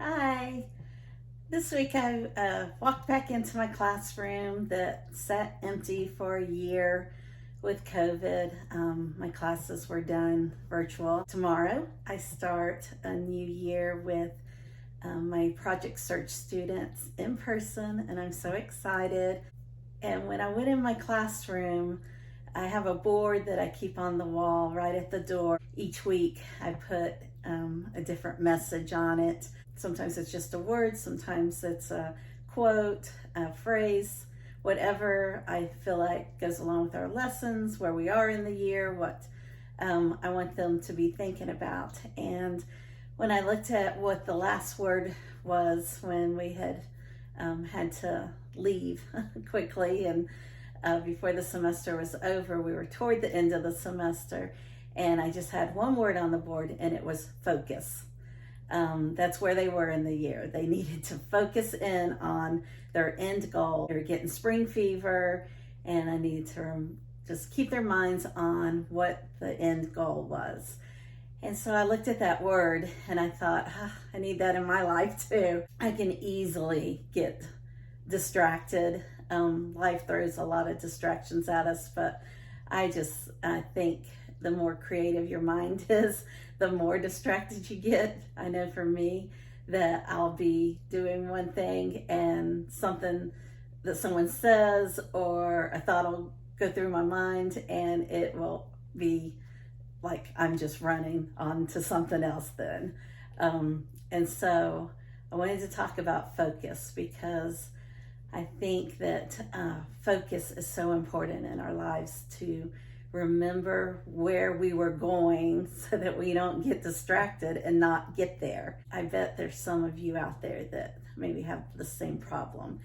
Hi. This week I walked back into my classroom that sat empty for a year with COVID. My classes were done virtual. Tomorrow I start a new year with my Project Search students in person, and I'm so excited. And when I went in my classroom, I have a board that I keep on the wall right at the door. Each week I put a different message on it. Sometimes it's just a word, sometimes it's a quote, a phrase, whatever I feel like goes along with our lessons, where we are in the year, what I want them to be thinking about. And when I looked at what the last word was when we had to leave quickly, and before the semester was over, we were toward the end of the semester, and I just had one word on the board, and it was focus. That's where they were in the year. They needed to focus in on their end goal. They were getting spring fever, and I needed to just keep their minds on what the end goal was. And so I looked at that word and I thought, I need that in my life too. I can easily get distracted. Life throws a lot of distractions at us, but I think the more creative your mind is, the more distracted you get. I know for me that I'll be doing one thing and something that someone says or a thought will go through my mind, and it will be like I'm just running on to something else then. And so I wanted to talk about focus, because I think that focus is so important in our lives, to remember where we were going so that we don't get distracted and not get there. I bet there's some of you out there that maybe have the same problem.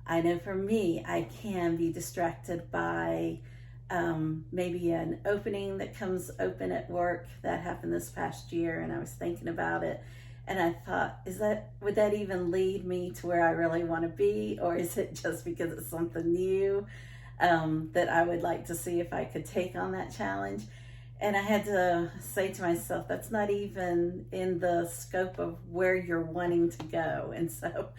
I know for me, I can be distracted by maybe an opening that comes open at work. That happened this past year, and I was thinking about it, and I thought, would that even lead me to where I really want to be, or is it just because it's something new that I would like to see if I could take on that challenge? And I had to say to myself, that's not even in the scope of where you're wanting to go. And so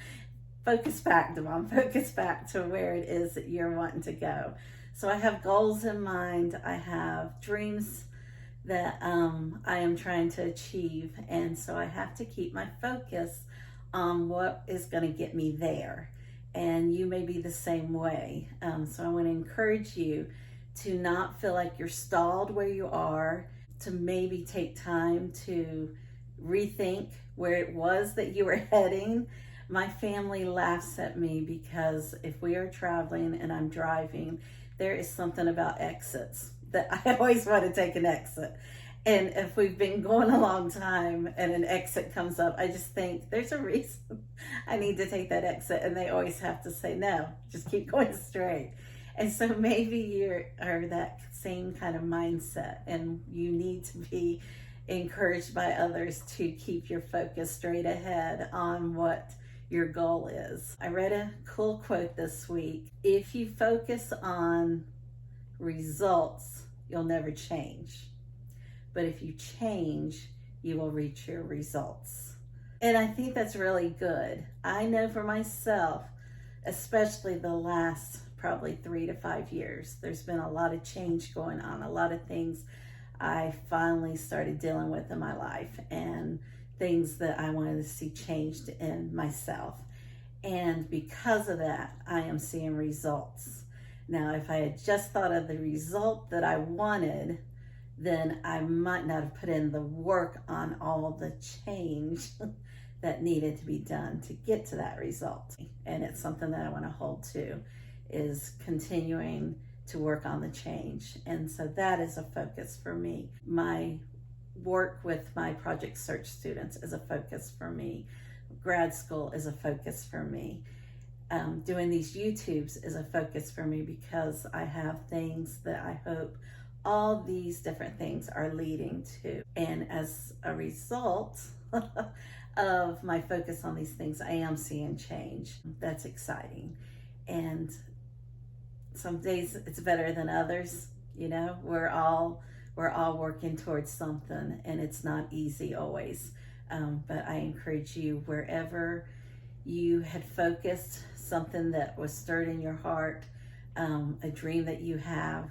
focus back, Devon, focus back to where it is that you're wanting to go. So I have goals in mind. I have dreams that I am trying to achieve. And so I have to keep my focus on what is going to get me there. And you may be the same way. So I want to encourage you to not feel like you're stalled where you are, to maybe take time to rethink where it was that you were heading. My family laughs at me because if we are traveling and I'm driving, there is something about exits that I always want to take an exit. And if we've been going a long time and an exit comes up, I just think there's a reason I need to take that exit. And they always have to say, no, just keep going straight. And so maybe you are that same kind of mindset, and you need to be encouraged by others to keep your focus straight ahead on what your goal is. I read a cool quote this week. If you focus on results, you'll never change. But if you change, you will reach your results. And I think that's really good. I know for myself, especially the last probably 3 to 5 years, there's been a lot of change going on, a lot of things I finally started dealing with in my life, and things that I wanted to see changed in myself. And because of that, I am seeing results. Now, if I had just thought of the result that I wanted, then I might not have put in the work on all the change that needed to be done to get to that result. And it's something that I want to hold to, is continuing to work on the change. And so that is a focus for me. My work with my Project Search students is a focus for me. Grad school is a focus for me. Doing these YouTubes is a focus for me, because I have things that I hope all these different things are leading to. And as a result of my focus on these things, I am seeing change. That's exciting. And some days it's better than others. You know, we're all working towards something, and it's not easy always. But I encourage you, wherever you had focused, something that was stirred in your heart, a dream that you have,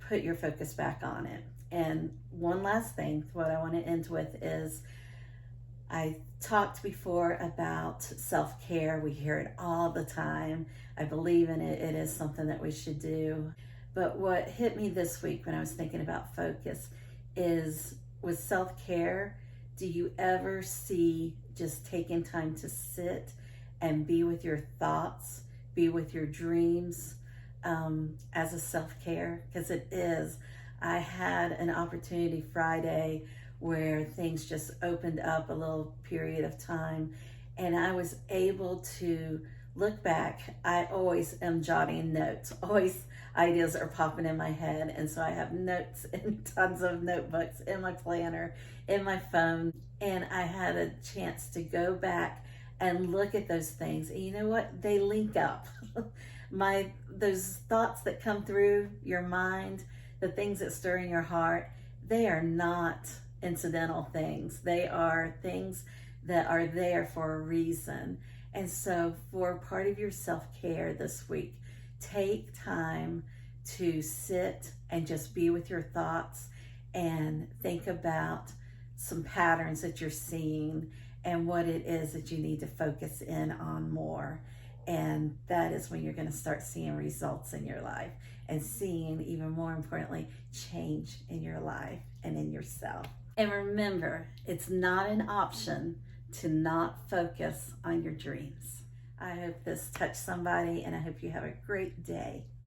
put your focus back on it. And one last thing, what I want to end with is, I talked before about self-care. We hear it all the time. I believe in it. It is something that we should do. But what hit me this week when I was thinking about focus is, with self-care, do you ever see just taking time to sit and be with your thoughts, be with your dreams, as a self-care? Because it is. I had an opportunity Friday where things just opened up a little period of time, and I was able to look back. I always am jotting notes, always ideas are popping in my head, and so I have notes in tons of notebooks in my planner, in my phone, and I had a chance to go back and look at those things, and you know what, they link up. Those thoughts that come through your mind, the things that stir in your heart, they are not incidental things. They are things that are there for a reason. And so, for part of your self-care this week, take time to sit and just be with your thoughts and think about some patterns that you're seeing and what it is that you need to focus in on more. And that is when you're going to start seeing results in your life, and seeing, even more importantly, change in your life and in yourself. And remember, it's not an option to not focus on your dreams. I hope this touched somebody, and I hope you have a great day.